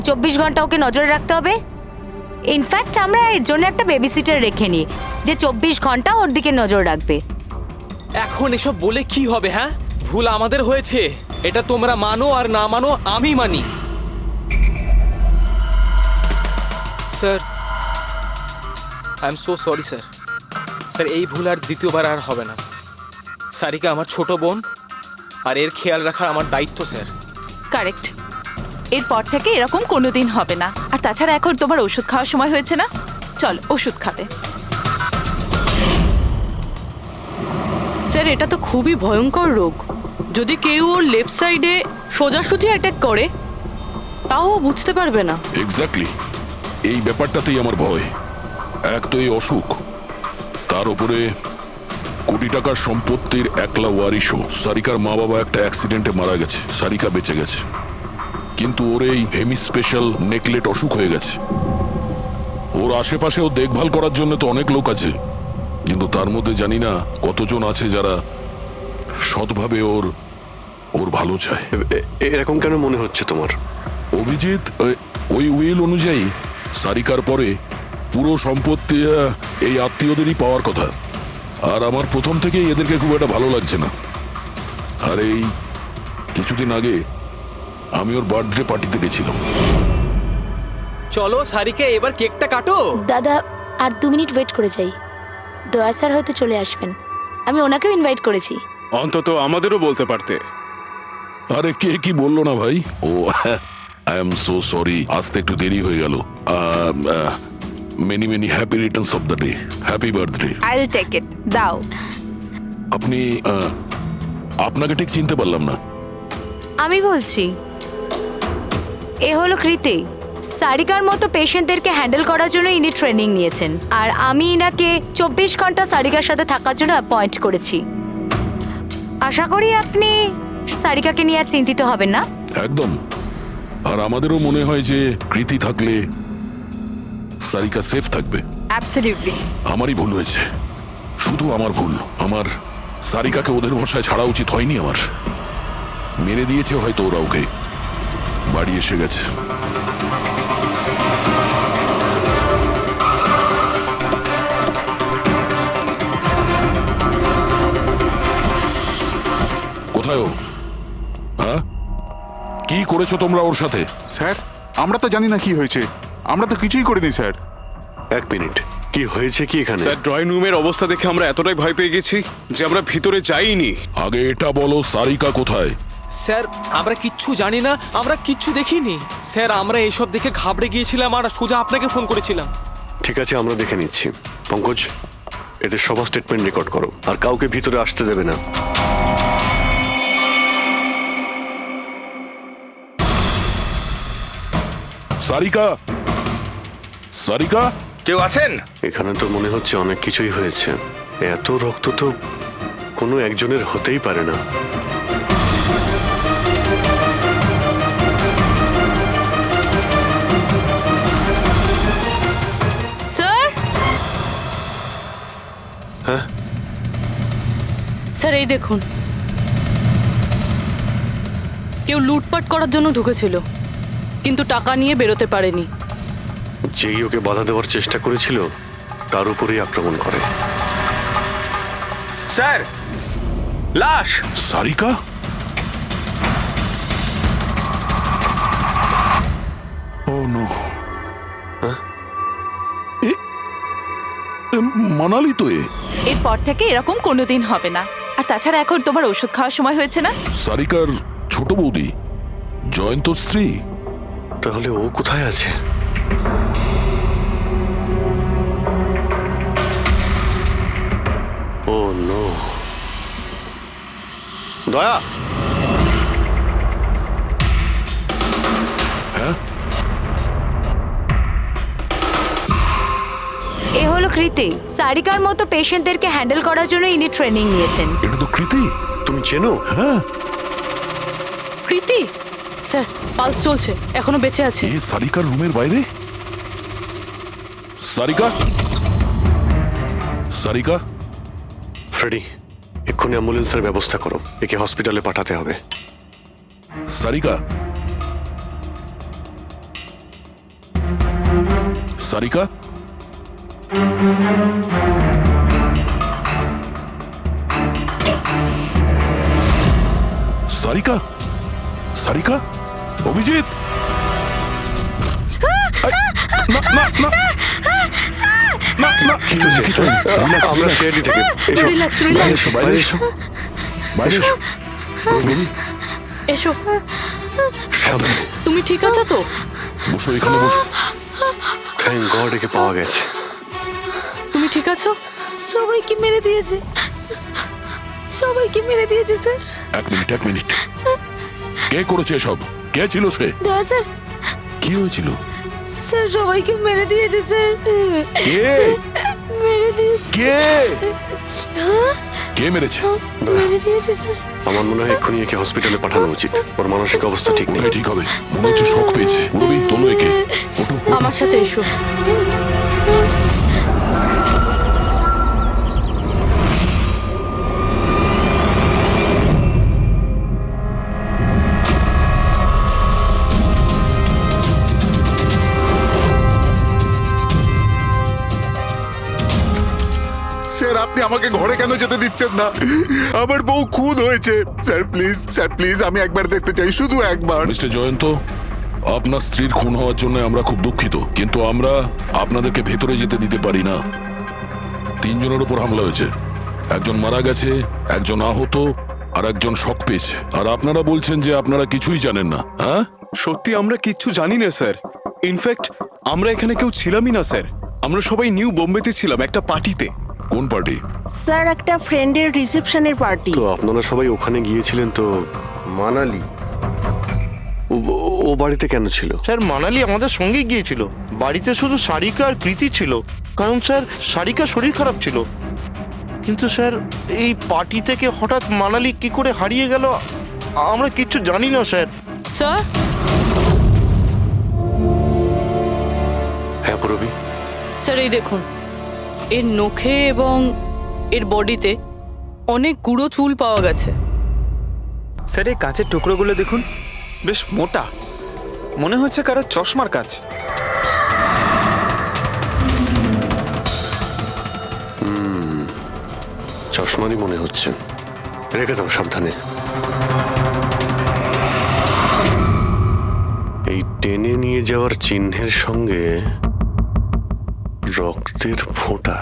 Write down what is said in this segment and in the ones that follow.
24 ঘন্টা ওকে নজরে রাখতে হবে। ইনফ্যাক্ট আমরা এর জন্য একটা বেবি সিটার রেখে নিই যে 24 ঘন্টা ওর দিকে নজর রাখবে। এখন এসব বলে কি হবে? হ্যাঁ, ভুল আমাদের হয়েছে, এটা তোমরা মানো আর না মানো আমি মানি। Sir, I am so sorry sir. Sir, এই ভুল আর দ্বিতীয়বার আর হবে না। সারিকা আমার ছোট বোন, আর এর খেয়াল রাখা আমার দায়িত্ব স্যার। কারেক্ট। এরপর থেকে এরকম কোনোদিন হবে না। আর তাছাড়া এখন তোমার ওষুধ খাওয়ার সময় হয়েছে না, চল ওষুধ খাবে। স্যার, এটা তো খুবই ভয়ঙ্কর রোগ। যদি কেউ ওর লেফট সাইডে সোজাসুজি অ্যাটাক করে তাও ও বুঝতে পারবে না। এক্স্যাক্টলি, এই ব্যাপারটাতেই আমার ভয়। এক তো এই অসুখ, তার উপরে কোটি টাকার সম্পত্তির একলা ওয়ারিশও। সারিকার মা বাবা একটা অ্যাক্সিডেন্টে মারা গেছে, সারিকা বেঁচে গেছে, কিন্তু ওর এই হেমি স্পেশাল নেকলেট অসুখ হয়ে গেছে। ওর আশেপাশেও দেখভাল করার জন্য তো অনেক লোক আছে, কিন্তু তার মধ্যে জানি না কতজন আছে যারা সৎভাবে ওর ওর ভালো চায়। এরকম কেন মনে হচ্ছে তোমার? অভিজিৎ, ওই উইল অনুযায়ী সারিকার পরে পুরো সম্পত্তি এই আত্মীয়দেরই পাওয়ার কথা। আর আমার প্রথম থেকেই এদেরকে খুব একটা ভালো লাগছে না। আর এই কিছুদিন আগে আমি ওর বার্থডে পার্টিতে গেছিলাম। চলো সারিকা, এবার কেকটা কাটো। দাদা, আর 2 মিনিট ওয়েট করে যাই। দয়া স্যার হয়তো চলে আসবেন, আমি ওনাকেও ইনভাইট করেছি। অন্তত আমাদেরও বলতে পারতে। আরে কে কি বললো না ভাই? Oh I am so sorry, আসতে একটু দেরি হয়ে গেল। Many many happy returns of the day. Happy birthday. I will take it, দাও। আপনি আপনাকে ঠিক চিনতে পারলাম না। আমি বলছি, এ হলো কৃতি। সারিকার মতো পেশেন্টদেরকে হ্যান্ডেল করার জন্য ইনি ট্রেনিং নিয়েছেন, আর আমি ইনাকে 24 ঘন্টা সারিকার সাথে থাকার জন্য অ্যাপয়েন্ট করেছি। আশা করি আপনি সারিকাকে নিয়ে আর চিন্তিত হবেন না। একদম। আর আমাদেরও মনে হয় যে কৃতি থাকলে সারিকা সেফ থাকবে। অ্যাবসলিউটলি। আমারই ভুল হয়েছে, শুধু আমার ভুল। আমার সারিকাকে ওদের ভরসায় ছাড়া উচিত হয়নি। আমার মেরে দিয়েছে হয়তো ওরা ওকে। বাড়ি এসে গেছে। কোথায় ও? হ্যাঁ, কি করেছো তোমরা ওর সাথে? স্যার, আমরা তো জানি না কি হয়েছে। আমরা তো কিছুই করিনি স্যার। এক মিনিট, কি হয়েছে কি এখানে? স্যার, ড্রয়িং রুমের অবস্থা দেখে আমরা এতটাই ভয় পেয়ে গেছি যে আমরা ভিতরে যাইনি। আগে এটা বলো, সারিকা কোথায়? স্যার, আমরা কিচ্ছু জানি না, আমরা কিচ্ছু দেখিনি। স্যার, আমরা এইসব দেখে ঘাবড়ে গিয়েছিলাম আর সোজা আপনাকে ফোন করেছিলাম। ঠিক আছে, আমরা দেখে নিচ্ছি। পঙ্কজ, এদের সবার স্টেটমেন্ট রেকর্ড করো, আর কাউকে ভিতরে আসতে দেবে না। সারিকা, সারিকা, কেউ আছেন? এখানে তো মনে হচ্ছে অনেক কিছুই হয়েছে। এত রক্ত তো কোনো একজনের হতেই পারে না। স্যার, হ্যাঁ, স্যার এই দেখুন, কেউ লুটপাট করার জন্য ঢুকেছিল কিন্তু টাকা নিয়ে বেরোতে পারেনি। যেই ওকে বাধা দেওয়ার চেষ্টা করেছিল তার উপরেই আক্রমণ করে। স্যার, লাশ। সারিকা? ও নো। মানালি তো এ। এরপর থেকে এরকম কোনোদিন হবে না। আর তাছাড়া এখন তোমার ওষুধ খাওয়ার সময় হয়েছে না। সারিকার ছোট বৌদি, জয়ন্ত স্ত্রী। তাহলে ও কোথায় আছে? ও নো। দয়া, হ্যাঁ, এ হলো কৃতি। সারিকার মতো পেশেন্টদেরকে হ্যান্ডেল করার জন্য ইনি ট্রেনিং নিয়েছেন। এটা তো কৃতি। তুমি চেনো? হ্যাঁ, কৃতি স্যার, পালস চলছে, এখনো বেঁচে আছে। এ সারিকার রুমের বাইরে। সারিকা, সারিকা। ফ্রেডি, এক্ষুনি অ্যাম্বুলেন্সের ব্যবস্থা করো, একে হসপিটালে পাঠাতে হবে। সারিকা, সারিকা, সারিকা, সারিকা, অভিজিৎ, না না না না না, কিছু নেই, কিছু নেই। আমরা সিআইডি থেকে এসো, রিল্যাক্স বাইরে রিল্যাক্স এসো, বাইরে এসো, বাইরে এসো। রবি, এসো। সাবধানে। তুমি ঠিক আছো তো? বসো, এখানে বসো। থ্যাংক গড একে পাওয়া গেছে। তুমি ঠিক আছো? সবাইকে মেরে দিয়েছে, সবাইকে মেরে দিয়েছে স্যার। এক মিনিট, এক মিনিট। কে করেছে এসব? কে ছিল সে? দয়া স্যার, কি হয়েছিল? স্যার সবাইকে মেরে দিয়েছে স্যার, কে? মেরে দিয়েছে, কে? কে মেরেছে? মেরে দিয়েছে স্যার। আমার মনে হয় এক্ষুনি একে হসপিটালে পাঠানো উচিত। ওর মানসিক অবস্থা ঠিক নেই। ওটাই ঠিক হবে। মনে হচ্ছে শক পেয়েছে। রবি, তোলো একে। ওঠো, ওঠো। আমার সাথে এসো। স্যার আপনি আমাকে ঘরে কেন যেতে দিচ্ছেন না? আমার বউ খুন হয়েছে। স্যার প্লিজ, স্যার প্লিজ, আমি একবার দেখতে চাই, শুধু একবার। মিস্টার জয়ন্ত, আপনার স্ত্রীর খুন হওয়ার জন্য আমরা খুব দুঃখিত, কিন্তু আমরা আপনাদেরকে ভেতরে যেতে দিতে পারি না। 3 জনের উপর হামলা হয়েছে, একজন মারা গেছে, একজন আহত, আর একজন শক পেয়েছে। আর আপনারা বলছেন যে আপনারা কিছুই জানেন না। হ্যাঁ, সত্যি আমরা কিচ্ছু জানি না স্যার। ইনফ্যাক্ট আমরা এখানে কেউ ছিলামই না স্যার। আমরা সবাই নিউ বোম্বেতে ছিলাম একটা পার্টিতে। কোন পার্টি? স্যার একটা ফ্রেন্ডের রিসেপশনের পার্টি। তো আপনারা সবাই ওখানে গিয়েছিলেন তো? মানালি। ও বাড়িতে কেন ছিল? স্যার মানালি আমাদের সঙ্গে গিয়েছিল। বাড়িতে শুধু সারিকা আর কৃতি ছিল, কারণ স্যার সারিকা শরীর খারাপ ছিল। কিন্তু স্যার এই পার্টি থেকে হঠাৎ মানালি কি করে হারিয়ে গেল আমরা কিচ্ছু জানি না স্যার। স্যার, হ্যাঁ পূরবী, স্যার এই দেখুন, এর নখে এবং এর বডিতে অনেক গুঁড়ো চুল পাওয়া গেছে। স্যার এই কাঁচের টুকরোগুলো দেখুন, বেশ মোটা, মনে হচ্ছে কারো চশমার কাজ। চশমারই মনে হচ্ছে। রেখে দাও সাবধানে। এই টেনে নিয়ে যাওয়ার চিহ্নের সঙ্গে রক্তের ফোঁটা।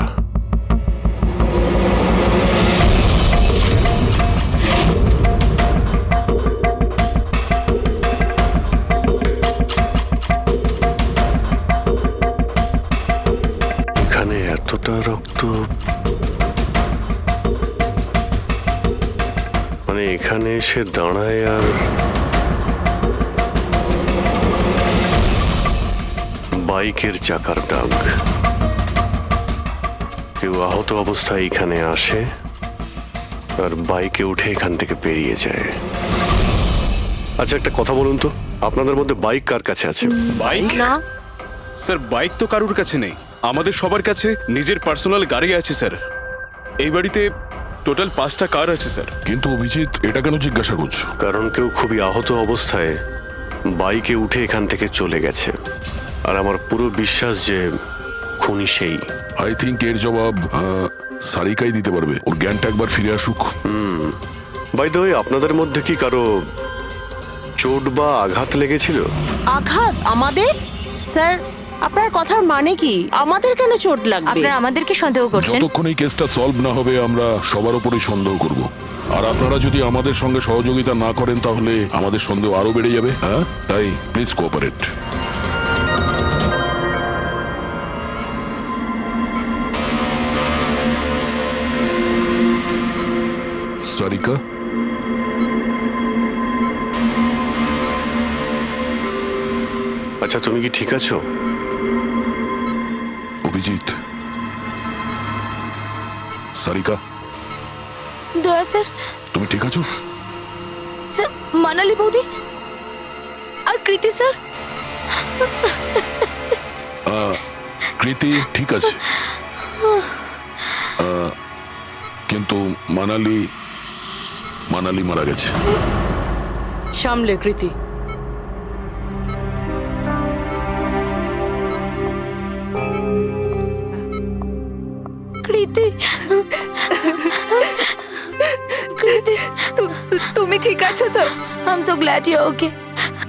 এখানে এতটা রক্ত, মানে এখানে এসে দাঁড়ায় আর বাইকের চাকার দাগ। কেউ আহত অবস্থায় এখানে আসে আর বাইকে উঠে এখান থেকে বেরিয়ে যায়। আচ্ছা একটা কথা বলুন তো, আপনাদের মধ্যে বাইক কার কাছে আছে? বাইক? না স্যার বাইক তো কারুর কাছে নেই। আমাদের সবার কাছে নিজের পার্সোনাল গাড়ি আছে স্যার। এই বাড়িতে টোটাল 5টা কার আছে স্যার। কিন্তু অভিজিৎ, এটা কেন জিজ্ঞাসা করছো? কারণ কেউ খুবই আহত অবস্থায় বাইকে উঠে এখান থেকে চলে গেছে, আর আমার পুরো বিশ্বাস যে খুনি সেই। আই থিঙ্ক এর জবাব সারিকাই দিতে পারবে। ওর জ্ঞানটা একবার ফিরে আসুক। বাই দ্য ওয়ে, আপনাদের মধ্যে কি কারো চোট বা আঘাত লেগেছিল? আঘাত আমাদের? স্যার আপনার কথার মানে কি? আমাদের কেন চোট লাগবে? আপনারা আমাদেরকে সন্দেহ করছেন? যতক্ষণ এই কেসটা সলভ না হবে আমরা সবার উপরেই সন্দেহ করব। আর আপনারা যদি আমাদের সঙ্গে সহযোগিতা না করেন তাহলে আমাদের সন্দেহ আরো বেড়ে যাবে। হ্যাঁ, তাই প্লিজ কোঅপারেট। সারিকা, আচ্ছা তুমি কি ঠিক আছো? অভিজিৎ, সারিকা, দয়া স্যার, তুমি ঠিক আছো? স্যার মানালি বৌদি আর কৃতি স্যার। কৃতি ঠিক আছে, কিন্তু মানালি মারা গেছে। সামলে কৃতি। ঠিক আছো তো? I am so glad you okay.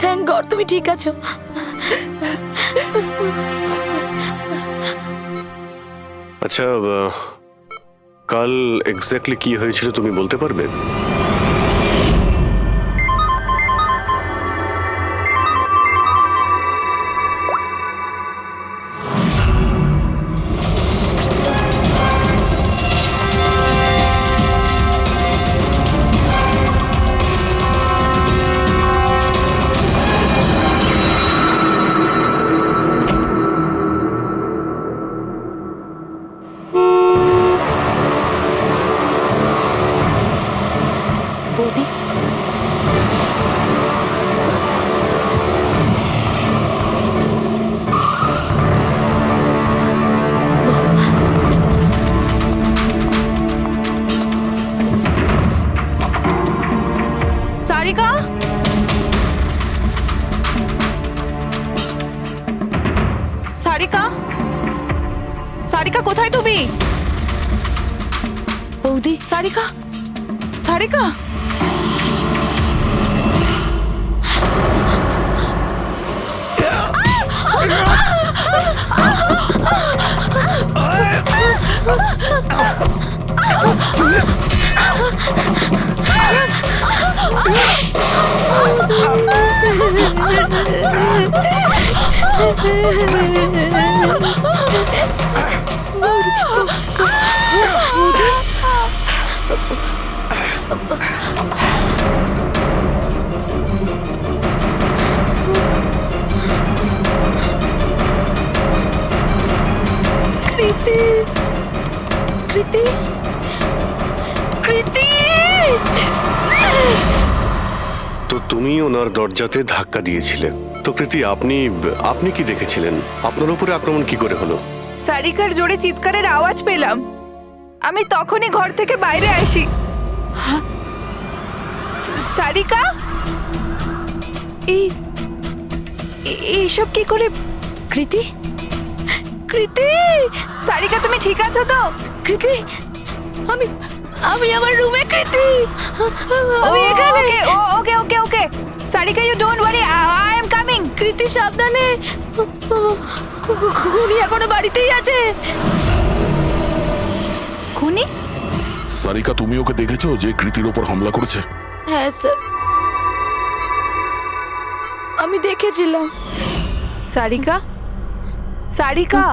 Thank God তুমি ঠিক আছো। আচ্ছা কাল এক্স্যাক্টলি কি হয়েছিল তুমি বলতে পারবে? বৌদি সারিকা, সারিকা, সারিকা কোথায় তুমি? বৌদি সারিকা, সারিকা, কৃতি কৃতি কৃতি। তো তুমি ওনার দরজাতে ধাক্কা দিয়েছিলে। তো কৃতি আপনি আপনি কি দেখেছিলেন? আপনার উপরে আক্রমণ কি করে হলো? সারিকার জোরে চিৎকারের আওয়াজ পেলাম, আমি তখনই ঘর থেকে বাইরে আসি। সারিকা, এইসব কি করে? কৃতি কৃতি, সারিকা তুমি ঠিক আছো তো? কৃতি আমি আমি আমার রুমে। কৃতি আমি এখানে। Okay okay okay Sarika, you don't worry, I am coming. Kriti সাবধানে, খুনি এখনো বাড়িতেই আছে। খুনি? সারিকা তুমি ওকে দেখেছো যে কৃতির ওপর হামলা করেছে? হ্যাঁ স্যার, আমি দেখেছিলাম। সারিকা, সারিকা,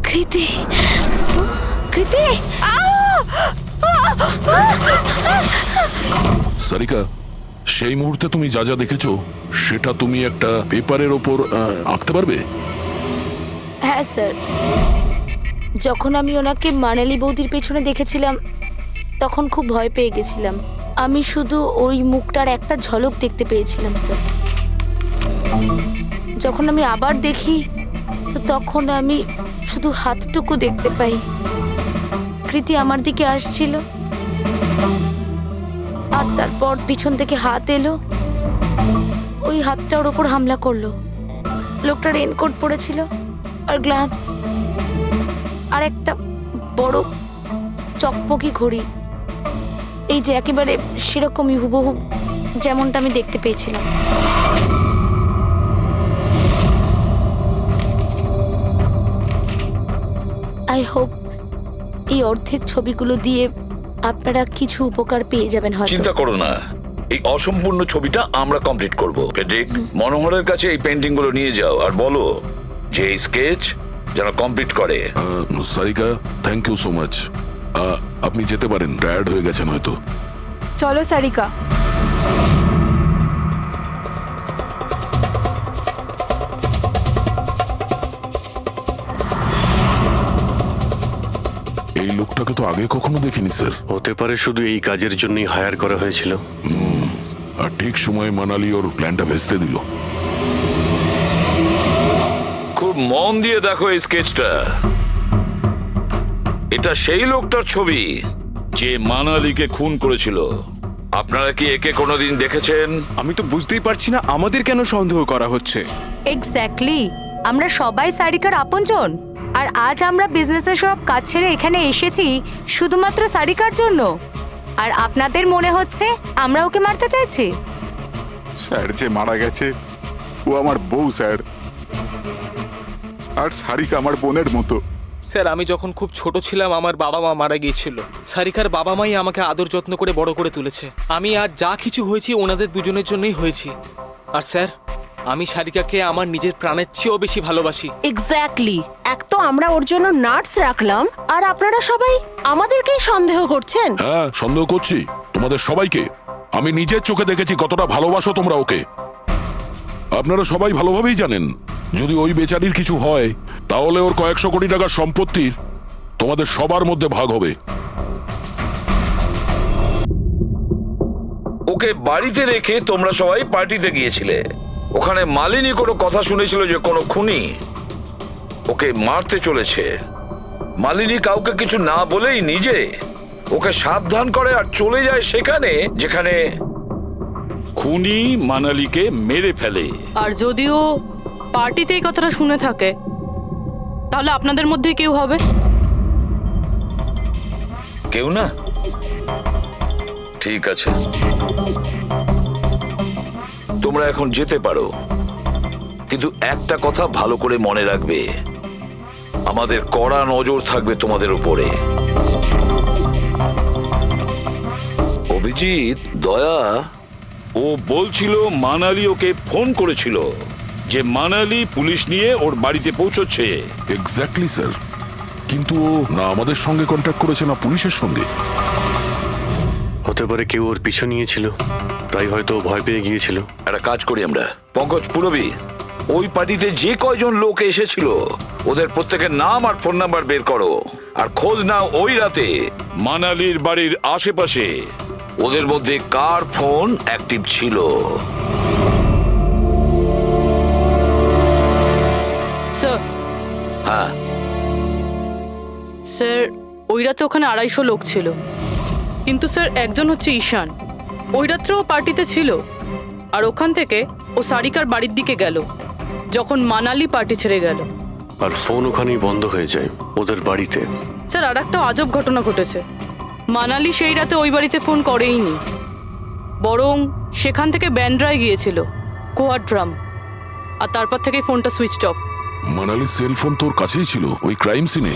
কৃতি কৃতি। সারিকা সেই মুহূর্তে তুমি যা যা দেখেছো সেটা তুমি একটা পেপারের ওপর আঁকতে পারবে? হ্যাঁ স্যার, যখন আমি ওনাকে মানালি বৌদির পেছনে দেখেছিলাম তখন খুব ভয় পেয়ে গেছিলাম। আমি শুধু ওই মুখটার একটা ঝলক দেখতে পেয়েছিলাম স্যার। যখন আমি আবার দেখি তো তখন আমি শুধু হাতটুকু দেখতে পাই। কৃতি আমার দিকে আসছিল আর তারপর পিছন থেকে হাত এলো, ওই হাতটা ওর ওপর হামলা করলো। লোকটা রেনকোট পরেছিল আর গ্লাভস আর একটা বড় চকপকি ঘড়ি, এই যে একেবারে সেরকমই হুবহু যেমনটা আমি দেখতে পেয়েছিলাম। আই হোপ এই অর্ধেক ছবিগুলো দিয়ে আপনারা কিছু উপকার পেয়ে যাবেন হয়তো। চিন্তা করো না, এই অসম্পূর্ণ ছবিটা আমরা কমপ্লিট করব। ফেডরিক, মনোহরের কাছে এই পেন্টিং গুলো নিয়ে যাও আর বলো যে এই স্কেচ যেন কমপ্লিট করে। Sarika thank you so much. আপনি যেতে পারেন, টায়ার্ড হয়ে গেছেন হয়তো। চলো সারিকা। এই লোকটাকে তো আগে কখনো দেখিনি স্যার। হতে পারে শুধু এই কাজের জন্যই হায়ার করা হয়েছিল। আর ঠিক সময়ে মানালি ওর প্ল্যানটা ভেস্তে দিল। খুব মন দিয়ে দেখো এই স্কেচটা। এটা সেই লোকটার ছবি যে মানালিকে খুন করেছিল। আপনারা কি একে কোনোদিন দেখেছেন? আমি তো বুঝতেই পারছি না আমাদের কেন সন্দেহ করা হচ্ছে। এক্স্যাক্টলি, আমরা সবাই সারিকার আপনজন, আর আজ আমরা বিজনেসের সব কাজ ছেড়ে এখানে এসেছি শুধুমাত্র সারিকার জন্য। আর আপনাদের মনে হচ্ছে আমরা ওকে মারতে চাইছি? স্যার যে মারা গেছে ও আমার বউ স্যার, আর সারিকা আমার বোনের মতো। স্যার আমি যখন খুব ছোট ছিলাম আমার বাবা মা মারা গিয়েছিল। সারিকার বাবা মাই আমাকে আদর যত্ন করে বড় করে তুলেছে। আমি আজ যা কিছু হয়েছি ওনাদের দুজনের জন্যই হয়েছি। আর স্যার আমি সারিকাকে আমার নিজের প্রাণের চেয়েও বেশি ভালোবাসি। এক্স্যাক্টলি। এক তো আমরা ওর জন্য নার্স রাখলাম, আর আপনারা সবাই আমাদেরকেই সন্দেহ করছেন। হ্যাঁ, সন্দেহ করছি তোমাদের সবাইকে। আমি নিজের চোখে দেখেছি কতটা ভালোবাসো তোমরা ওকে। আপনারা সবাই ভালোভাবেই জানেন যদি ওই বেচারির কিছু হয় তাহলে ওর কয়েকশো কোটি টাকার সম্পত্তির তোমাদের সবার মধ্যে ভাগ হবে। ওকে বাড়িতে রেখে তোমরা সবাই পার্টিতে গিয়েছিলে। ওখানে মালিনী কোনো কথা শুনেছিল যে কোনো খুনি ওকে মারতে চলেছে। মালিনী কাউকে কিছু না বলেই নিজে ওকে সাবধান করে আর চলে যায় সেখানে যেখানে খুনি মানালিকে মেরে ফেলে। আর যদিও পার্টিতে এই কথাটা শুনে থাকে তাহলে আপনাদের মধ্যে কেউ হবে? কেউ না? ঠিক আছে, তোমরা এখন যেতে পারো, কিন্তু একটা কথা ভালো করে মনে রাখবে, আমাদের কড়া নজর থাকবে তোমাদের উপরে। অভিজিৎ, দয়া ও বলছিল মানালি ওকে ফোন করেছিল যে মানালি পুলিশ নিয়ে ওর বাড়িতে পৌঁছচ্ছে। এক্স্যাক্টলি স্যার, কিন্তু ও না আমাদের সঙ্গে কন্ট্যাক্ট করেছে না পুলিশের সঙ্গে। হতে পারে কেউ ওর পিছু নিয়েছিল, তাই হয়তো ও ভয় পেয়ে গিয়েছিল। একটা কাজ করি আমরা, পঙ্কজ পুরবি ওই পার্টিতে যে কয়জন লোক এসেছিল ওদের প্রত্যেকের নাম আর ফোন নাম্বার বের করো, আর খোঁজ নাও ওই রাতে মানালির বাড়ির আশেপাশে ওদের মধ্যে কার ফোন অ্যাক্টিভ ছিল। স্যার। হ্যাঁ স্যার, ওই রাতে ওখানে 250 লোক ছিল, কিন্তু স্যার একজন হচ্ছে ঈশান। ওই রাত্রেও পার্টিতে ছিল, আর ওখান থেকে ও সারিকার বাড়ির দিকে গেল যখন মানালি পার্টি ছেড়ে গেল। আর ফোন ওখানেই বন্ধ হয়ে যায় ওদের বাড়িতে। স্যার আর একটা আজব ঘটনা ঘটেছে। মানালি সেই রাতে ওই বাড়িতে ফোন করেইনি, বরং সেখান থেকে ব্যান্ড্রায় গিয়েছিল কোয়াড্রাম, আর তারপর থেকে ফোনটা সুইচড অফ। মানালির সেল ফোন তোর কাছেই ছিল ওই ক্রাইম সিনে?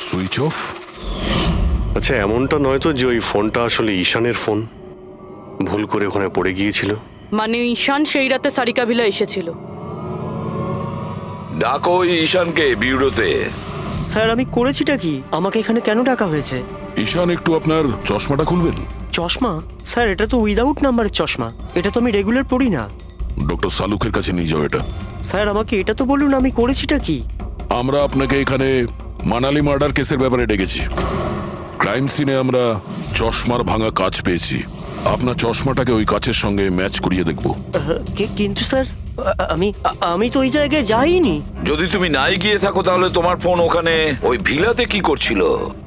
Switch off? আচ্ছা, এমনটা নয় তো যে ওই ফোনটা আসলে ঈশানের ফোন, ভুল করে ওখানে পড়ে গিয়েছিল? মানে ঈশান সেই রাতে সারিকা ভিলা এসেছিল। ডাকো ওই ঈশানকে বিউরোতে। স্যার আমি করেছিটা কি? আমাকে এখানে কেন ডাকা হয়েছে? ঈশান, একটু আপনার চশমাটা খুলবেন? চশমা? স্যার এটা তো উইদাউট নাম্বারের চশমা, এটা তো আমি রেগুলার পড়ি না। ডক্টর সালুকের কাছে নিয়ে যাও এটা। স্যার আমাকে এটা তো বলুন আমি করেছিটা কি? আমরা আপনাকে এখানে মানালি মার্ডার কেসের ব্যাপারে ডেকেছি। ক্রাইম সিনে আমরা চশমার ভাঙা কাঁচ পেয়েছি। আপনার চশমাটাকে ওই কাচের সঙ্গে ম্যাচ করিয়ে দেখব। কিন্তু স্যার আমি তো ওই জায়গায় যাইনি। যদি তুমি নাই গিয়ে থাকো তাহলে তোমার ফোন ওখানে ওই ভিলাতে কি করছিল?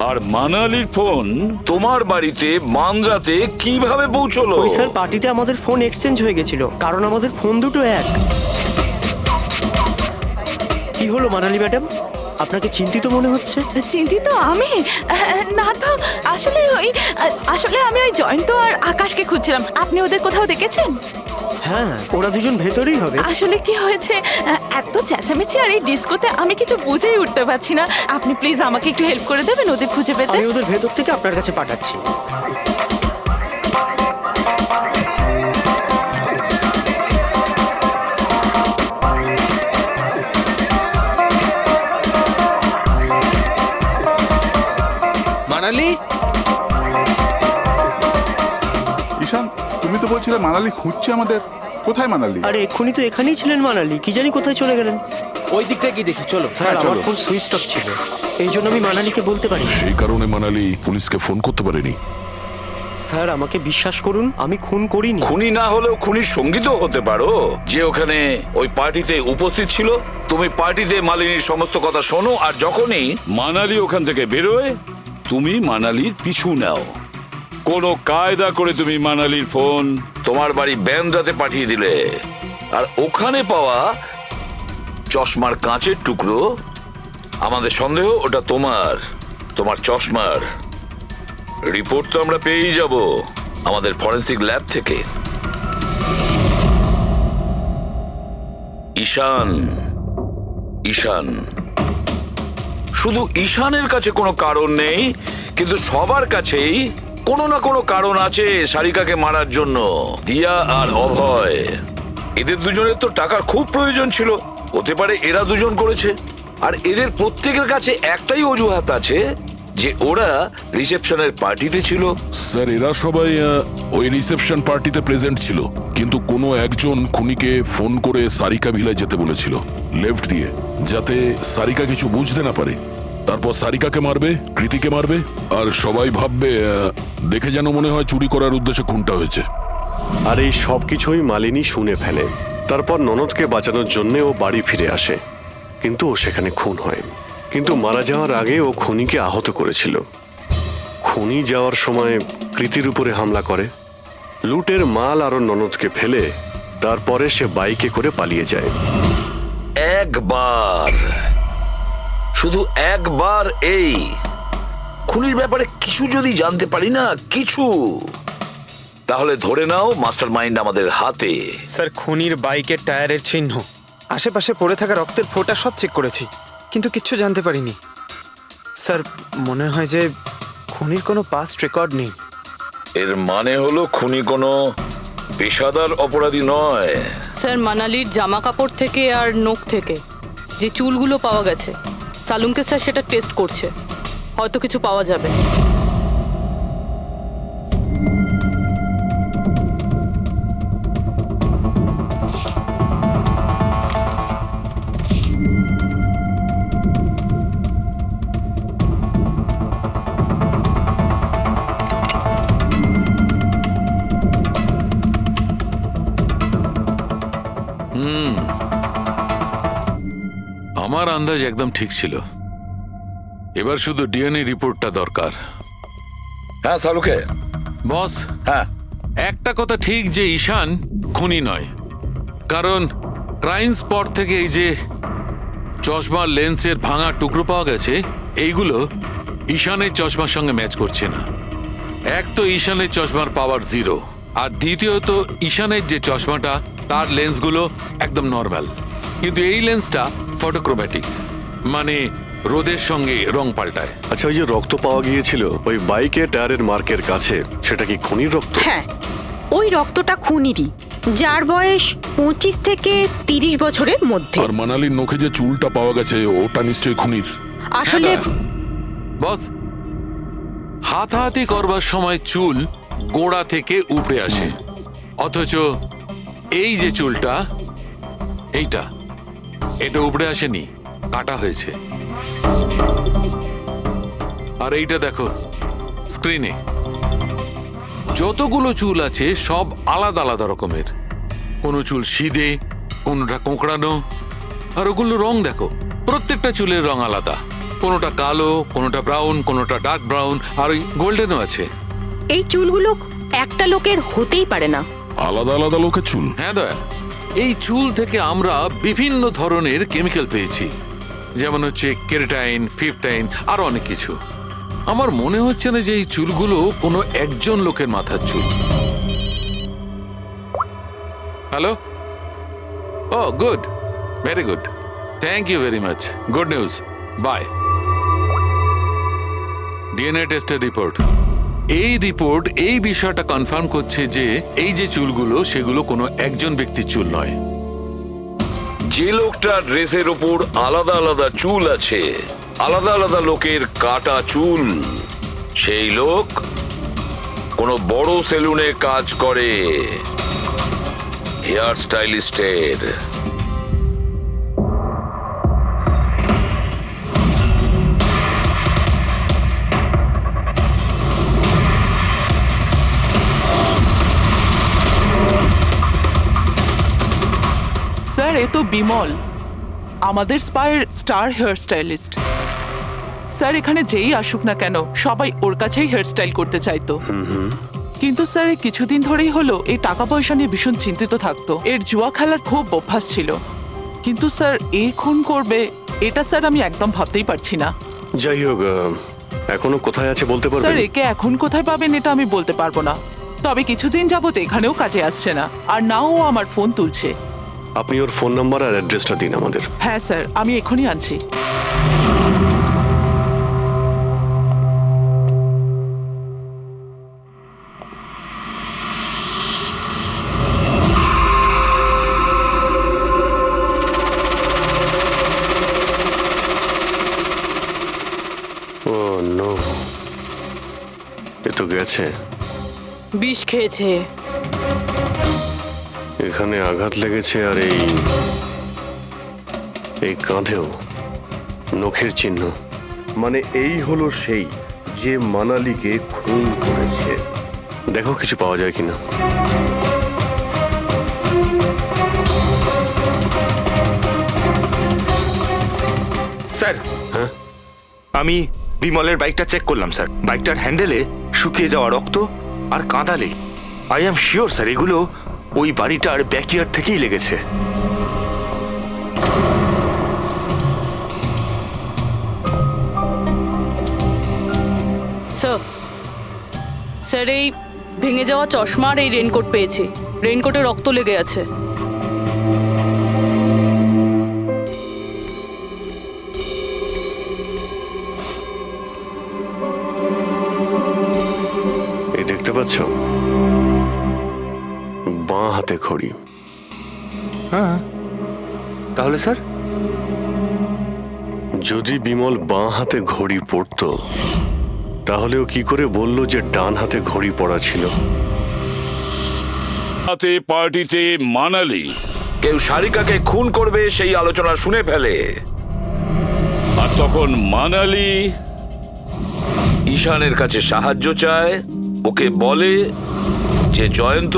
আর মানালির ফোন তোমার বাড়িতে মান্দ্রাতে কিভাবে পৌঁছলো? ওই স্যার পার্টিতে আমাদের ফোন এক্সচেঞ্জ হয়ে গেছিল, কারণ আমাদের ফোন দুটো এক। কি হলো মানালি ম্যাডাম, আপনাকে চিন্তিত মনে হচ্ছে? চিন্তিত আমি? না তো, আসলে আমি ওই জয়ন্ত আর আকাশকে খুঁজছিলাম। আপনি ওদের কোথাও দেখেছেন? হ্যাঁ, ওরা দুজন ভেতরেই হবে। আসলে কি হয়েছে, এত চেঁচামেচি আর এই ডিস্কোতে আমি কিছু বুঝেই উঠতে পারছি না। আপনি প্লিজ আমাকে একটু হেল্প করে দেবেন ওদের খুঁজে পেতে? আমি ওদের ভেতর থেকে আপনার কাছে পাঠাচ্ছি। মানালি? ঈশান, তুমি তো বলছিলে মানালি খুঁজছে আমাদের। কোথায় মানালি? আরে এক্ষুনি তো এখানেই ছিলেন মানালি, কি জানি কোথায় চলে গেলেন। ওই দিকটা কি দেখি, চলো। স্যার আমার ফোন সুইচ অফ ছিল, এই জন্য আমি মানালিকে বলতে পারি। সেই কারণে মানালি পুলিশকে ফোন করতে পারেনি। স্যার আমাকে বিশ্বাস করুন, আমি খুন করিনি। খুনি না হলেও খুনির সঙ্গী তো হতে পারো, যে ওখানে ওই পার্টিতে উপস্থিত ছিল। তুমি পার্টিতে মালিনীর সমস্ত কথা শোনো, আর যখনই মানালি ওখান থেকে বেরোয় তুমি মানালির পিছু নাও। কোনো কায়দা করে তুমি মানালির ফোন তোমার বাড়ি ব্যান্দ্রাতে পাঠিয়ে দিলে, আর ওখানে পাওয়া চশমার কাঁচের টুকরো, আমাদের সন্দেহ ওটা তোমার চশমার। রিপোর্ট তো আমরা পেয়েই যাব আমাদের ফরেন্সিক ল্যাব থেকে। ঈশান, শুধু ঈশানের কাছে কোনো কারণ নেই, কিন্তু সবার কাছেই কোনো না কোনো কারণ আছে সারিকাকে মারার জন্য। দিয়া আর অভয়, এদের দুজনের তো টাকার খুব প্রয়োজন ছিল, হতে পারে এরা দুজন করেছে। আর এদের প্রত্যেকের কাছে একটাই অজুহাত আছে যে ওরা রিসেপশনের পার্টিতে ছিল। স্যার, এরা সবাই ওই রিসেপশন পার্টিতে প্রেজেন্ট ছিল, কিন্তু কোনো একজন খুনিকে ফোন করে সারিকা ভিলায় যেতে বলেছিল লেফট দিয়ে, যাতে সারিকা কিছু বুঝতে না পারে। তারপর সারিকাকে মারবে, কৃতিকে মারবে, আর সবাই ভাববে দেখে যেন মনে হয় চুরি করার উদ্দেশ্যে খুনটা হয়েছে। আর এই সব কিছুই মালিনী শুনে ফেলে। তারপর ননদকে বাঁচানোর জন্য ও বাড়ি ফিরে আসে, কিন্তু ও সেখানে খুন হয়। কিন্তু মারা যাওয়ার আগে ও খুনিকে আহত করেছিল। খুনি যাওয়ার সময় কৃতির উপরে হামলা করে, লুটের মাল আর ওর ননদকে ফেলে তারপরে সে বাইকে করে পালিয়ে যায়। শুধু একবার এই খুনির ব্যাপারে কিছু যদি জানতে পারি না, কিছু, তাহলে ধরে নাও মাস্টার মাইন্ড আমাদের হাতে। স্যার, খুনির বাইকের টায়ারের চিহ্ন, আশেপাশে পড়ে থাকা রক্তের ফোঁটা সব চেক করেছি, কিন্তু কিচ্ছু জানতে পারিনি। স্যার, মনে হয় যে খুনির কোনো পাস্ট রেকর্ড নেই। এর মানে হলো খুনি কোনো পেশাদার অপরাধী নয়। স্যার, মানালির জামা কাপড় থেকে আর নখ থেকে যে চুলগুলো পাওয়া গেছে, সালুমকে স্যার সেটা টেস্ট করছে, হয়তো কিছু পাওয়া যাবে। আমার আন্দাজ একদম ঠিক ছিল। এবার শুধু ডিএনএ রিপোর্টটা দরকার। হ্যাঁ সালুকে বস, হ্যাঁ একটা কথা ঠিক যে ঈশান খুনি নয়, কারণ ক্রাইম স্পট থেকে এই যে চশমার লেন্সের ভাঙা টুকরো পাওয়া গেছে, এইগুলো ঈশানের চশমার সঙ্গে ম্যাচ করছে না। এক তো ঈশানের চশমার পাওয়ার 0, আর দ্বিতীয়ত ঈশানের যে চশমাটা তার লেন্সগুলো একদম নর্মাল, কিন্তু এই লেন্সটা ফটোক্রোম্যাটিক, মানে রোদের সঙ্গে রং পাল্টায়। আচ্ছা, ওই যে রক্ত পাওয়া গিয়েছিল ওই বাইকে টায়ারের মার্কের কাছে, সেটা কি খুনির রক্ত? হ্যাঁ, ওই রক্তটা খুনিরই, যার বয়স 25 থেকে 30 বছরের মধ্যে। আর মানালির নখে যে চুলটা পাওয়া গেছে ওটা নিশ্চয়ই খুনির। আসলে বস, হাতাহাতি করবার সময় চুল গোড়া থেকে উপড়ে আসে, অথচ এই যে চুলটা, এটা উপড়ে আসেনি, কাটা হয়েছে। আর এইটা দেখো স্ক্রিনে, যতগুলো চুল আছে সব আলাদা আলাদা রকমের। কোনো চুল সিধে, কোনোটা কোঁকড়ানো, আর ওগুলো রং দেখো, প্রত্যেকটা চুলের রং আলাদা, কোনোটা কালো, কোনোটা ব্রাউন, কোনোটা ডার্ক ব্রাউন, আর ওই গোল্ডেনও আছে। এই চুলগুলো একটা লোকের হতেই পারে না। আলাদা আলাদা লোকের চুল? হ্যাঁ দয়া, এই চুল থেকে আমরা বিভিন্ন ধরনের কেমিক্যাল পেয়েছি, যেমন হচ্ছে কেরাটিন, ফিফটাইন, আরো অনেক কিছু। আমার মনে হচ্ছে না যে এই চুলগুলো কোনো একজন লোকের মাথার চুল। Hello, oh good, very good, thank you very much, good news, bye. DNA টেস্টের রিপোর্ট, এই রিপোর্ট এই বিষয়টা কনফার্ম করছে যে এই যে চুলগুলো সেগুলো কোনো একজন ব্যক্তির চুল নয়। যে লোকটার ড্রেসের ওপর আলাদা আলাদা চুল আছে, আলাদা আলাদা লোকের কাটা চুল, সেই লোক কোনো বড় সেলুনে কাজ করে, হেয়ার স্টাইলিস্টের। স্যার, এ তো বিমল, আমাদের স্পায়ের স্টার হেয়ার স্টাইলিস্ট। স্যার, এখানে যেই আসুক না কেন সবাই ওর কাছেই হেয়ার স্টাইল করতে চাইতো। কিন্তু স্যার, এই কিছুদিন ধরেই হলো এই টাকা পয়সা নিয়ে ভীষণ চিন্তিত থাকতো। এর জুয়া খেলার খুব অভ্যাস ছিল, কিন্তু স্যার এ খুন করবে এটা স্যার আমি একদম ভাবতেই পারছি না। যাই হোক, এখনো কোথায় আছে বলতে স্যার পারবেন? একে এখন কোথায় পাবেন এটা আমি বলতে পারবো না, তবে কিছুদিন যাবত এখানেও কাজে আসছে না, আর নাও ও আমার ফোন তুলছে। আপনি ওর ফোন নাম্বার আর অ্যাড্রেসটা দিন আমাদের। হ্যাঁ স্যার, আমি এখনই আনছি। ও নো, এ তো গেছে। বিষ খেয়েছে। এখানে আঘাত লেগেছে আর এই কাঁধেও নখের চিহ্ন। মানে এই হলো সেই যে মানালিকে খুন করেছে। দেখো কিছু পাওয়া যায় কিনা। স্যার, হ্যাঁ, আমি বিমলের বাইকটা চেক করলাম স্যার। বাইকটার হ্যান্ডেলে শুকিয়ে যাওয়া রক্ত আর কাঁদালে আই এম শিওর স্যার এগুলো ওই বাড়িটার ব্যাকইয়ার্ড থেকেই লেগেছে। স্যার, স্যার এই ভেঙে যাওয়া চশমা আর এই রেনকোট পেয়েছি। রেনকোটে রক্ত লেগে আছে। এই দেখতে পাচ্ছ, বাঁ হাতে ঘড়ি। হ্যাঁ, তাহলে স্যার যদি বিমল বাঁ হাতে ঘড়ি পরতো তাহলে ও কি করে বললো যে ডান হাতে ঘড়ি পরা ছিল? রাতে পার্টিতে মানালি কেউ সারিকাকে খুন করবে সেই আলোচনা শুনে ফেলে, আর তখন মানালি ঈশানের কাছে সাহায্য চায়। ওকে বলে যে জয়ন্ত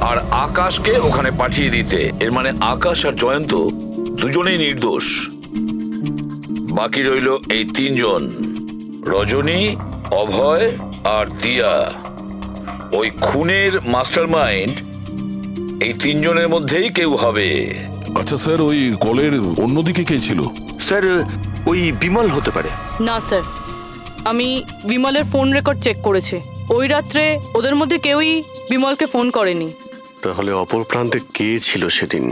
আর আকাশকে ওখানে পাঠিয়ে দিতে। এর মানে আকাশ আর জয়ন্ত দুজনেই নির্দোষ। বাকি রইল এই তিনজন, রজনী, অভয় আর দিয়া। ওই খুনের মাস্টারমাইন্ড এই তিনজনের মধ্যেই কেউ হবে। আচ্ছা স্যার, ওই কলের অন্যদিকে কে ছিল? স্যার ওই বিমল হতে পারে। না স্যার, আমি বিমলের ফোন রেকর্ড চেক করেছি। ওই রাত্রে ওদের মধ্যে কেউই বিমলকে ফোন করেনি। তাহলে অপর প্রান্তে কে ছিল সেদিন?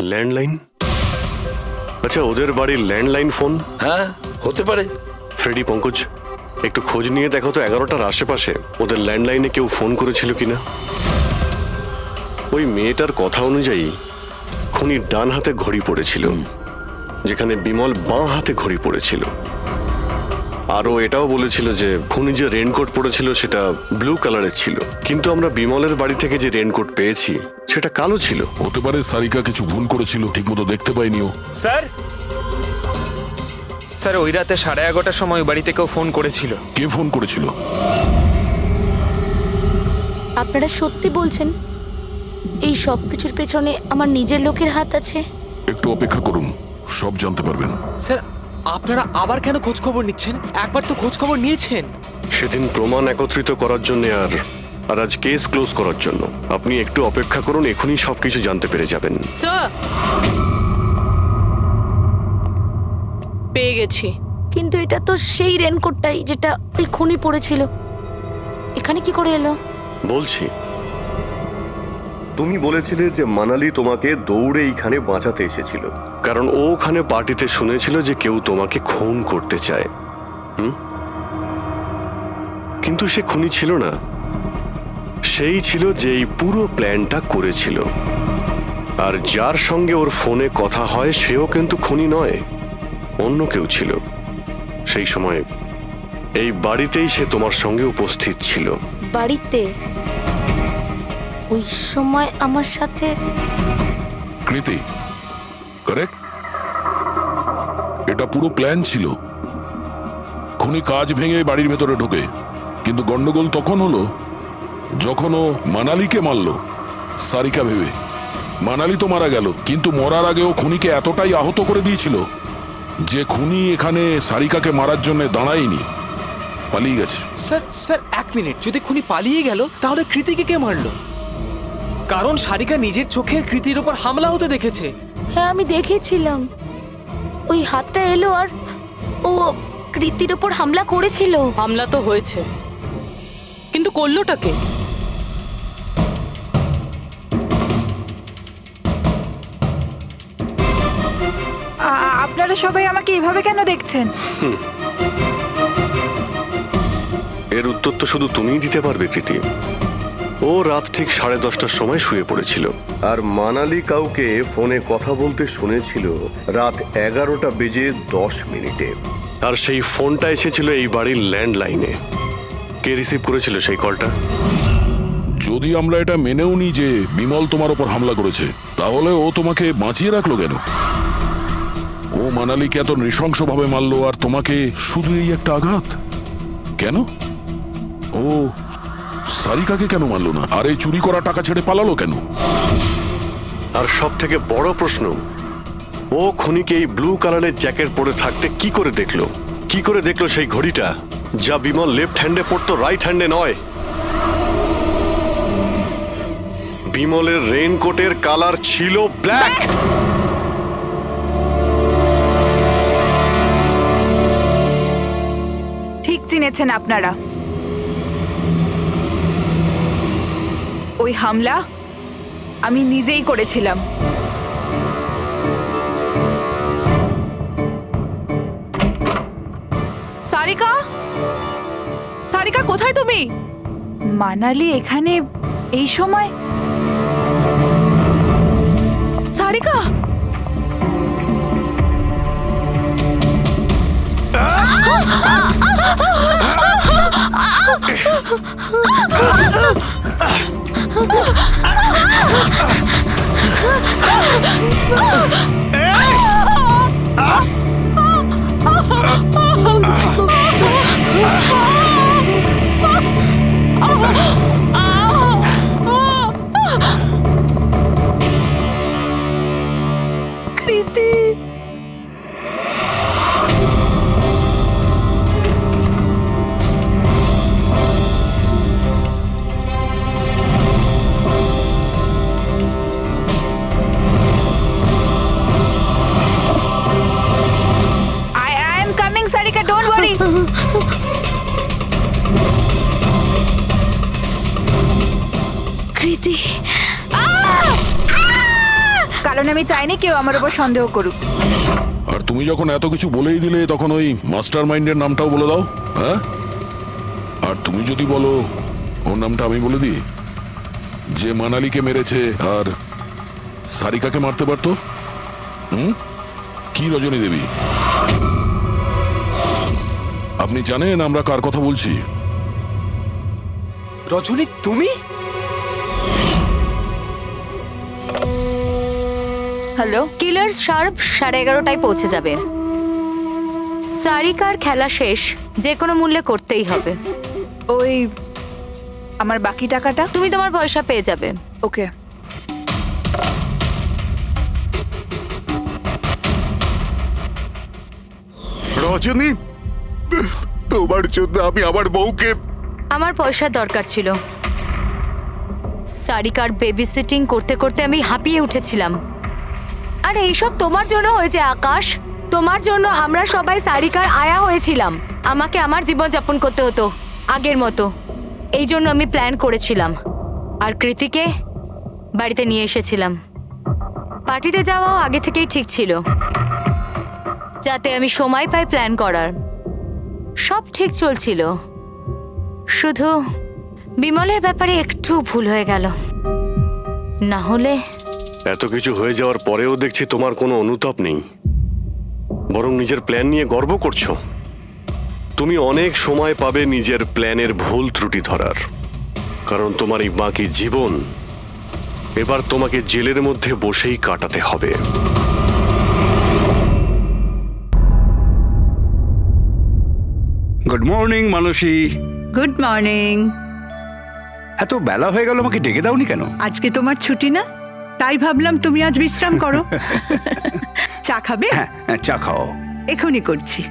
ল্যান্ডলাইন? আচ্ছা, ওদের বাড়ির ল্যান্ডলাইন ফোন? হ্যাঁ, হতে পারে। ফ্রেডি, পঙ্কজ, একটু খোঁজ নিয়ে দেখো তো 11টার আশেপাশে ওদের ল্যান্ডলাইনে কেউ ফোন করেছিল কিনা। ওই মেয়েটার কথা অনুযায়ী খুনি ডান হাতে ঘড়ি পড়েছিল, যেখানে বিমল বাঁ হাতে ঘড়ি পড়েছিল। আরও এটাও বলেছিল যে খুনি যে রেনকোট পড়েছিল সেটা ব্লু কালারের ছিল, কিন্তু আমরা বিমলের বাড়ি থেকে যে রেনকোট পেয়েছি সেটা কালো ছিল। হতে পারে সারিকা কিছু ভুল করেছিল, ঠিকমতো দেখতে পাইনি ও। স্যার, স্যার ওই রাতে 11:30টার সময় বাড়িতে কেউ ফোন করেছিল। কে ফোন করেছিল? আপনারা সত্যি বলছেন এই সব কিছুর পেছনে আমার নিজের লোকের হাত আছে? একটু অপেক্ষা করুন, সব জানতে পারবেন। স্যার, আপনারা আবার কেন খোঁজ খবর নিচ্ছেন? একবার তো খোঁজ খবর নিয়েছেন। সেদিন প্রমাণ একত্রিত করার জন্য আর আজ কেস ক্লোজ করার জন্য। আপনি একটু অপেক্ষা করুন, এখনই সবকিছু জানতে পেরে যাবেন। স্যার, পেয়ে গেছি। কিন্তু এটা তো সেই রেনকোটটাই যেটা ওই খুনি পড়েছিল। এখানে কি করে এলো? বলছি, তুমি বলেছিলে যে মানালি তোমাকে দৌড়ে এইখানে বাঁচাতে এসেছিল। কারণ ও ওখানে পার্টিতে শুনেছিল যে কেউ তোমাকে খুন করতে চায়। কিন্তু সে খুনি ছিল না, সেই ছিল যে এই পুরো প্ল্যানটা করেছিল। আর যার সঙ্গে ওর ফোনে কথা হয় সেও কিন্তু খুনি নয়, অন্য কেউ ছিল। সেই সময় এই বাড়িতেই সে তোমার সঙ্গে উপস্থিত ছিল। বাড়িতে? ওই সময় আমার সাথে কৃতি, কারেক্ট? এটা পুরো প্ল্যান ছিল। খুনি কাজ ভেঙে বাড়ির ভেতরে ঢোকে, কিন্তু গন্ডগোল তখন হলো যখন ও মানালিকে মারল সারিকা ভেবে। মানালি তো মারা গেল, কিন্তু মরার আগে ও খুনিকে এতটাই আহত করে দিয়েছিল যে খুনি এখানে সারিকাকে মারার জন্য দাঁড়ায়নি, পালিয়ে গেছে। স্যার, স্যার 1 মিনিট, যদি খুনি পালিয়ে গেল তাহলে কৃতিকে কে মারলো? কারণ সারিকা নিজের চোখে কৃতির ওপর হামলা হতে দেখেছে। হ্যাঁ আমি দেখেছিলাম, ওই হাতটা এলো আর ও কৃতির ওপর হামলা করেছিল। হামলা তো হয়েছে, কিন্তু করলোটা কে? আপনারা সবাই আমাকে এভাবে কেন দেখছেন? এর উত্তর তো শুধু তুমিই দিতে পারবে কৃতি। ও রাত ঠিক 10:30টার সময় শুয়ে পড়েছিল। আর মানালি কাউকে ফোনে কথা বলতে শুনেছিল রাত 11:10 আর সেই ফোনটা এসেছিল এই বাড়ির ল্যান্ডলাইনে। কে রিসিভ করেছিল সেই কলটা? যদি আমরা এটা মেনেও নিই যে বিমল তোমার ওপর হামলা করেছে, তাহলে ও তোমাকে বাঁচিয়ে রাখলো কেন? ও মানালিকে এত নৃশংসভাবে মারলো আর তোমাকে শুধু এই একটা আঘাত কেন? ও সারিকাকে কেন মারলো না? আর এই চুরি করা টাকা ছেড়ে পালালো কেন? আর সব থেকে বড় প্রশ্ন, ও খুনিকে এই ব্লু কালারের জ্যাকেট পরে থাকতে কি করে দেখলো? কি করে দেখলো সেই ঘড়িটা যা বিমল লেফট হ্যান্ডে পড়তো, রাইট হ্যান্ডে নয়? বিমলের রেইনকোটের কালার ছিল ব্ল্যাক। ঠিক চিনেছেন আপনারা। ওই হামলা আমি নিজেই করেছিলাম। সারিকা, সারিকা কোথায় তুমি? মানালি এখানে এই সময়? সারিকা, কৃতি, I am coming, Sarika, don't worry. কৃতি, কারণ আমি চাইনি কেউ আমার উপর সন্দেহ করুক। আর তুমি যখন এত কিছু বলেই দিলে, তখন ওই মাস্টার মাইন্ডের নামটাও বলে দাও। হ্যাঁ, আর তুমি যদি বলো ওর নামটা আমি বলে দিই, যে মানালিকে মেরেছে আর সারিকাকে মারতে পারতো। কি রজনী দেবী, আপনি জানেন আমরা কার কথা বলছি? রজনী তুমি? হ্যালো, কিলার শার্প 11:30টায় পৌঁছে যাবে। সারিকার খেলা শেষ, যে কোনো মূল্যে করতেই হবে। ওই আমার বাকি টাকাটা? তুমি তোমার পয়সা পেয়ে যাবে। ওকে। রজনী, তোমার জন্য আমি আমার বউকে... আমার পয়সার দরকার ছিল। সারিকার বেবি সিটিং করতে করতে আমি হাঁপিয়ে উঠেছিলাম। আর এইসব তোমার জন্য হয়েছে আকাশ। তোমার জন্য আমরা সবাই সারিকার আয়া হয়েছিলাম। আমাকে আমার জীবন যাপন করতে হতো আগের মতো। এই জন্য আমি প্ল্যান করেছিলাম আর কৃতিকে বাড়িতে নিয়ে এসেছিলাম। পার্টিতে যাওয়াও আগে থেকেই ঠিক ছিল, যাতে আমি সময় পাই প্ল্যান করার। সব ঠিক চলছিল, শুধু বিমলের ব্যাপারে একটু ভুল হয়ে গেল। না হলে... এত কিছু হয়ে যাওয়ার পরেও দেখছি তোমার কোনো অনুতাপ নেই, বরং নিজের প্ল্যান নিয়ে গর্ব করছো। তুমি অনেক সময় পাবে নিজের প্ল্যানের ভুল ত্রুটি ধরার, কারণ তোমার এই বাকি জীবন এবার তোমাকে জেলের মধ্যে বসেই কাটাতে হবে। Good morning Mansi. Good morning. এত বেলা হয়ে গেল, আমাকে ডেকে দাওনি কেন? আজকে তোমার ছুটি না, তাই ভাবলাম তুমি আজ বিশ্রাম করো। চা খাবে? হ্যাঁ, চা খাও। এখনই করছি।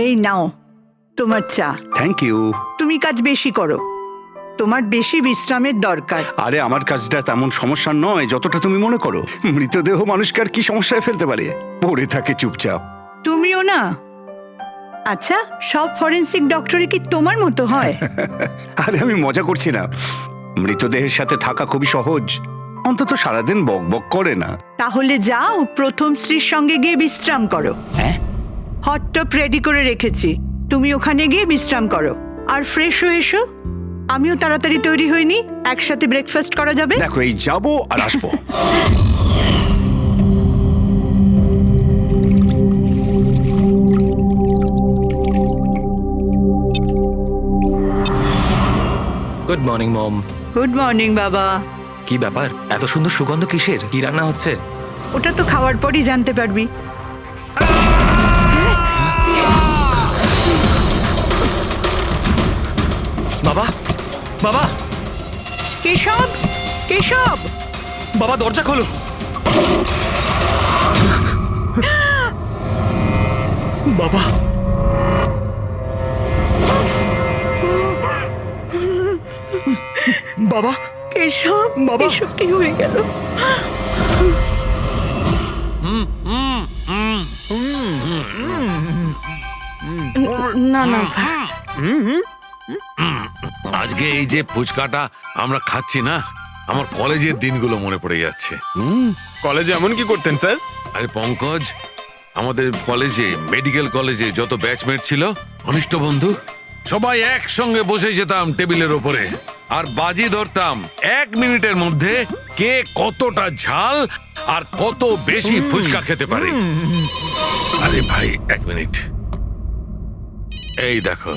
এই নাও তোমার চা। Thank you. তুমি কাজ বেশি করো, তোমার বেশি বিশ্রামের দরকার। আরে আমার কাজটা তেমন সমস্যা নয় যতটা তুমি মনে করো। মৃতদেহ মানুষকে আর কি সমস্যায় ফেলতে পারে, পড়ে থাকে চুপচাপ। তুমিও না। আচ্ছা, সব ফরেন্সিক ডক্টরই কি তোমার মতো হয়? আরে আমি মজা করছি না, মৃতদেহের সাথে থাকা খুবই সহজ, অন্তত সারাদিন বক বক করে না। তাহলে যাও প্রথম স্ত্রীর সঙ্গে গিয়ে বিশ্রাম করো। হ্যাঁ, হট টপ রেডি করে রেখেছি, তুমি ওখানে গিয়ে বিশ্রাম করো আর ফ্রেশ হয়ে এসো। আমিও তাড়াতাড়ি তৈরি হইনি, একসাথে ব্রেকফাস্ট করা যাবে। দেখো এই যাবো আর আসবো। Good morning mom. Good morning বাবা। কি ব্যাপার, এত সুন্দর সুগন্ধ কিসের? কি রান্না হচ্ছে? ওটা তো খাওয়ার পরই জানতে পারবি। বাবা, বাবা, কেশব, কেশব, বাবা দরজা খোলো। বাবা, বাবা, কেশব, বাবা, এসব কি হয়ে গেল? না না, আজকে এই যে ফুচকাটা আমরা খাচ্ছি না, আমার কলেজের দিনগুলো মনে পড়ে যাচ্ছে। কলেজে এমন কি করতেন স্যার? আরে পঙ্কজ, আমাদের কলেজে, মেডিকেল কলেজে যত ব্যাচমেট ছিল, ঘনিষ্ঠ বন্ধু, সবাই একসঙ্গে বসে যেতাম টেবিলের ওপরে আর বাজি ধরতাম 1 মিনিটের মধ্যে কে কতটা ঝাল আর কত বেশি ফুচকা খেতে পারে। আরে ভাই 1 মিনিট, এই দেখো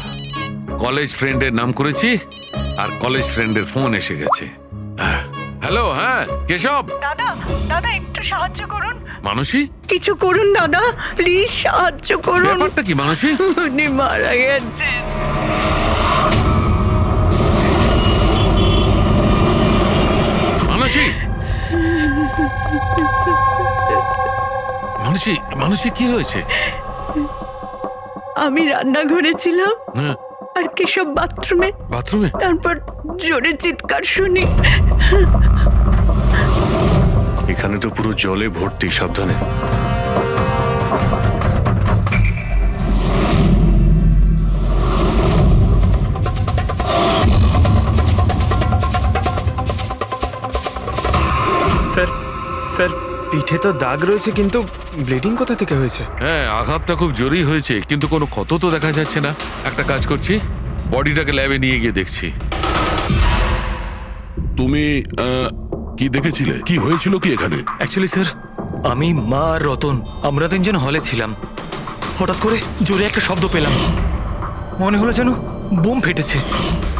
কলেজ ফ্রেন্ডের নাম করেছি আর কলেজ ফ্রেন্ডের ফোন এসে গেছে। হ্যালো, হ্যাঁ কেশব। দাদা, দাদা একটু সাহায্য করুন। মানসী, কিছু করুন দাদা, প্লিজ সাহায্য করুন। ব্যাপারটা কি মানসী? উনি মারা গেছেন। মানসী, মানসী, মানসী কি হয়েছে? আমি রান্নাঘরে ছিলাম হ্যাঁ, আর কেশব বাথরুমে। বাথরুমে? তারপর জোরে চিৎকার শুনি। এখানে তো পুরো জলে ভর্তি, সাবধানে। স্যার, স্যার পিঠে তো দাগ রয়েছে, কিন্তু ব্লিডিং কোথা থেকে হয়েছে? হ্যাঁ, আঘাতটা খুব জোরেই হয়েছে, কিন্তু কোনো ক্ষত তো দেখা যাচ্ছে না। একটা কাজ করছি, বডিটাকে ল্যাবে নিয়ে গিয়ে দেখছি। তুমি কি দেখেছিলে? কি হয়েছিল কি এখানে? অ্যাকচুয়ালি স্যার, আমি, মা আর রতন আমরা 3 জন হলে ছিলাম। হঠাৎ করে জোরে একটা শব্দ পেলাম, মনে হলো যেন বোম ফেটেছে।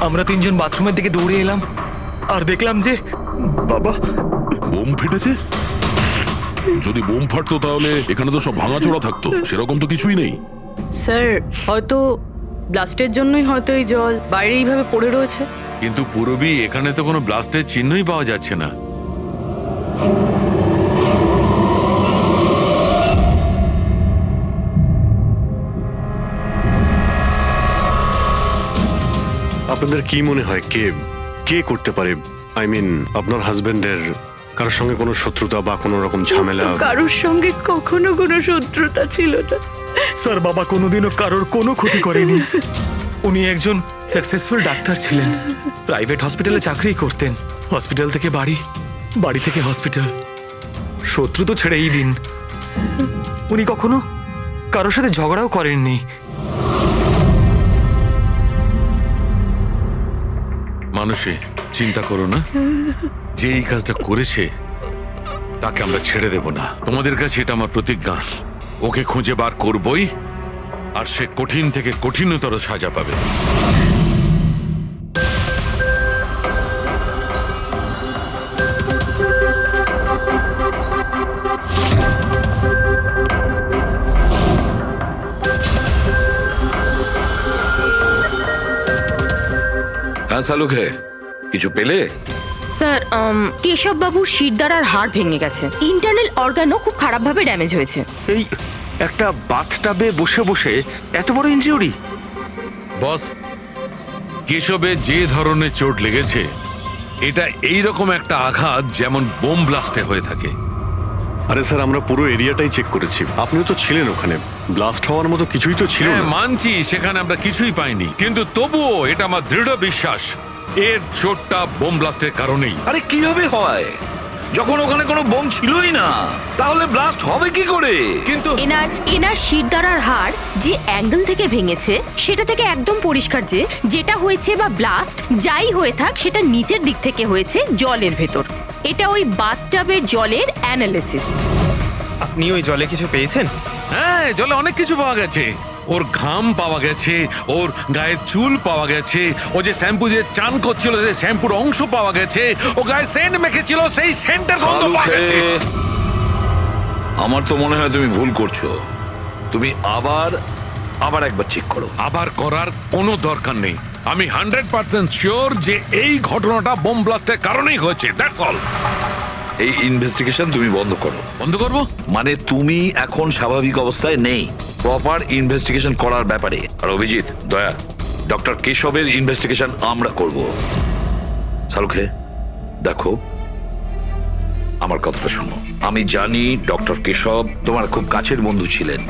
আমরা 3 জন বাথরুমের দিকে দৌড়ে এলাম আর দেখলাম যে বাবা। বোম ফেটেছে? যদি বোম ফাটতো তাহলে এখানে তো সব ভাঙাচোরা থাকতো, সেরকম তো কিছুই নেই। স্যার, হয়তো ব্লাস্টের জন্যই হয়তো এই জল বাইরে এইভাবে পড়ে রয়েছে। কিন্তু পুরবি, এখানে তো কোনো ব্লাস্টের চিহ্নই পাওয়া যাচ্ছে না। আপনাদের কি মনে হয় কে কে করতে পারে? আই মিন, আপনার হাজবেন্ডের কারোর সঙ্গে কোনো শত্রুতা বা কোনো রকম ঝামেলা? কারোর সঙ্গে কখনো কোনো শত্রুতা ছিল না স্যার। বাবা কোনোদিনও কারোর কোনো ক্ষতি করেনি। উনি একজন সাকসেসফুল ডাক্তার ছিলেন, প্রাইভেট হসপিটালে চাকরি করতেন। হসপিটাল থেকে বাড়ি, বাড়ি থেকে হসপিটাল। শত্রু তো ছেড়েই দিন, উনি কখনো কারোর সাথে ঝগড়াও করেননি। মানুষে চিন্তা করো না, যে এই কাজটা করেছে তাকে আমরা ছেড়ে দেব না। তোমাদের কাছে এটা আমার প্রতিজ্ঞা। ওকে খুঁজে বার করবই, আর সে কঠিন থেকে কঠিনতর সাজা পাবে। হ্যাঁ শালুকে, কিছু পেলে? স্যার, কেশব বাবুর শিরদাঁড় আর হাড় ভেঙে গেছে। ইন্টারনাল অর্গানও খুব খারাপভাবে ড্যামেজ হয়েছে। এই একটা বাথটাবে বসে বসে এত বড় ইনজিউরি? বস, কেশবে যে ধরনের চোট লেগেছে এটা এই রকম একটা আঘাত যেমন বোম ব্লাস্টে হয়ে থাকে। আরে স্যার, আমরা পুরো এরিয়াটাই চেক করেছি, আপনিও তো ছিলেন ওখানে, ব্লাস্ট হওয়ার মতো কিছুই তো ছিল হ্যাঁ না। মানছি সেখানে আমরা কিছুই পাইনি, কিন্তু তবুও এটা আমার দৃঢ় বিশ্বাস এর চোটটা বোম ব্লাস্টের কারণেই। আরে কিভাবে হয় যখন ওখানে কোনো বোম ছিলই না? তাহলে ব্লাস্ট হবে কি করে? কিন্তু এনার শিরদাঁড়ার হাড় যে অ্যাঙ্গেল থেকে ভেঙেছে সেটা থেকে একদম পরিষ্কার যে যেটা হয়েছে বা ব্লাস্ট যাই হয়ে থাক সেটা নিচের দিক থেকে হয়েছে জলের ভেতর। এটা ওই বাথটাবের জলের অ্যানালিসিস। আপনি ওই জলে কিছু পেয়েছেন? হ্যাঁ, জলে অনেক কিছু পাওয়া গেছে। ওর ঘাম পাওয়া গেছে, ওর গায়ের চুল পাওয়া গেছে, ও যে শ্যাম্পু দিয়ে চান করছিল যে শ্যাম্পুর অংশ পাওয়া গেছে, ও গায়ে সেন্ট মেখেছিল সেই সেন্টের গন্ধ পাওয়া গেছে। আমার তো মনে হয় তুমি ভুল করছো। তুমি আবার একবার চেক করো। আবার করার কোনো দরকার নেই। আমি 100% শিওর যে এই ঘটনাটা বোম ব্লাস্টের কারণেই হয়েছে। That's all. এই ইনভেস্টিগেশন তুমি বন্ধ করো। বন্ধ করবো মানে তুমি এখন স্বাভাবিক অবস্থায় নেই প্রপার ইনভেস্টিগেশন করার ব্যাপারে। আর অভিজিৎ, দয়া, ডক্টর কেশবের ইনভেস্টিগেশন আমরা করব। শালুখে দেখো, আমার কথাটা শোনো। আমি জানি ডক্টর কেশব তোমার খুব কাছের বন্ধু ছিলেন,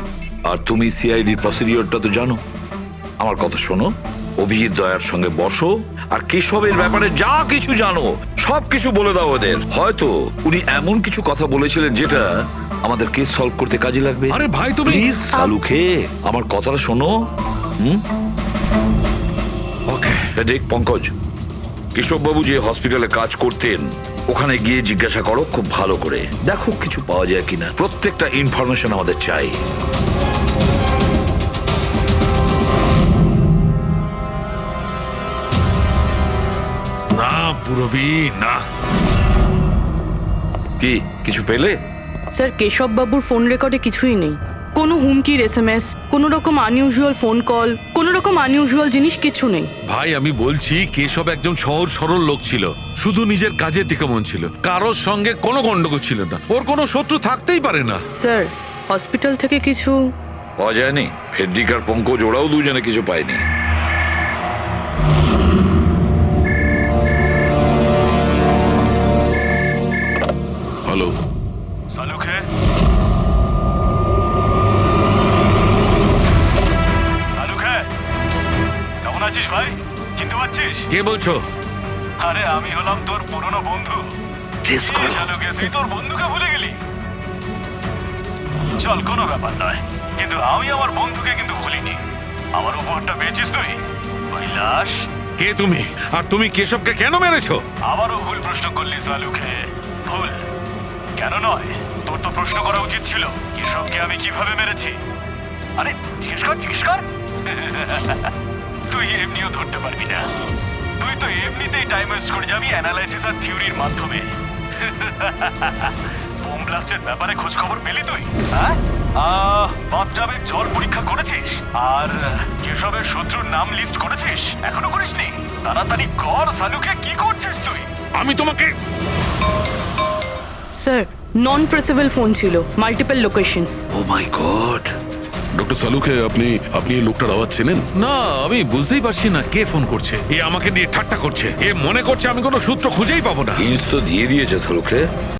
আর তুমি সিআইডির প্রসিডিওরটা তো জানো। আমার কথা শোনো, অভিজিৎ দয়ার সঙ্গে বসো আর কেশবের ব্যাপারে যা কিছু জানো সব কিছু বলে দাও ওদের। হয়তো উনি এমন কিছু কথা বলেছিলেন যেটা আমাদের কেস সলভ করতে কাজে লাগবে। আরে ভাই তুমি প্লিজ শালুখে আমার কথাটা শোনো। ওকে দেখ পঙ্কজ, কেশববাবু যে হসপিটালে কাজ করতেন ওখানে গিয়ে জিজ্ঞাসা করো খুব ভালো করে, দেখো কিছু পাওয়া যায় কিনা। প্রত্যেকটা ইনফরমেশন আমাদের চাই। না পুরবি না। কি কিছু পেলে? স্যার কেশব বাবুর ফোন রেকর্ডে কিছুই নেই। কোনো হুমকির এসএমএস, কোনো রকম আনইউজুয়াল ফোন কল, কোনো রকম আনইউজুয়াল জিনিস কিছু নেই। ভাই আমি বলছি কেশব একজন সহজ সরল লোক ছিল, শুধু নিজের কাজের দিকে মন ছিল, কারোর সঙ্গে কোনো গন্ডগোল ছিল না, ওর কোনো শত্রু থাকতেই পারে না। স্যার হসপিটাল থেকে কিছু পাওয়া যায়নি? ফেডরিক আর পঙ্কজ ওরাও দুজনে কিছু পায়নি। হ্যালো সালুখে, সালুখে, কেমন আছিস ভাই? চিনতে পারছিস? কে বলছো? আরে আমি হলাম তোর পুরনো বন্ধু। সালুখে, তুই তোর বন্ধুকে ভুলে গেলি? চল, কোনো ব্যাপার নয়, কিন্তু আমি আমার বন্ধুকে কিন্তু ভুলিনি। আমার উপহারটা পেয়েছিস তুই? ওই লাশ। কে তুমি? আর তুমি কেশবকে কেন মেরেছো? আবারও ভুল প্রশ্ন করলি সালুখে। ভুল কেন নয়, তোর তো প্রশ্ন করা উচিত ছিল কেশবকে আমি কিভাবে মেরেছি। আরে জিজ্ঞেস কর, জিজ্ঞেস কর। তুই এমনিও ধরতে পারবি না, তুই তো এমনিতেই টাইম ওয়েস্ট করে যাবি অ্যানালাইসিস আর থিওরির মাধ্যমে। বোম ব্লাস্টের ব্যাপারে খোঁজ খবর পেলি তুই? হ্যাঁ, বাথটাবের জল পরীক্ষা করেছিস? আর কেশবের শত্রুর নাম লিস্ট করেছিস? এখনো করিসনি? তাড়াতাড়ি কর সালুকে, কি করছিস তুই? আমি তোমাকে স্যার নন প্রেসেবল ফোন ছিল, মাল্টিপল লোকেশনস। ও মাই গড। ডক্টর সালুখে, আপনি এই লোকটার আওয়াজ চেনেন? না, আমি বুঝতেই পারছি না কে ফোন করছে। এ আমাকে নিয়ে ঠাট্টা করছে, এ মনে করছে আমি কোনো সূত্র খুঁজেই পাবো না। হিন্টস তো দিয়ে দিয়েছে সালুখে।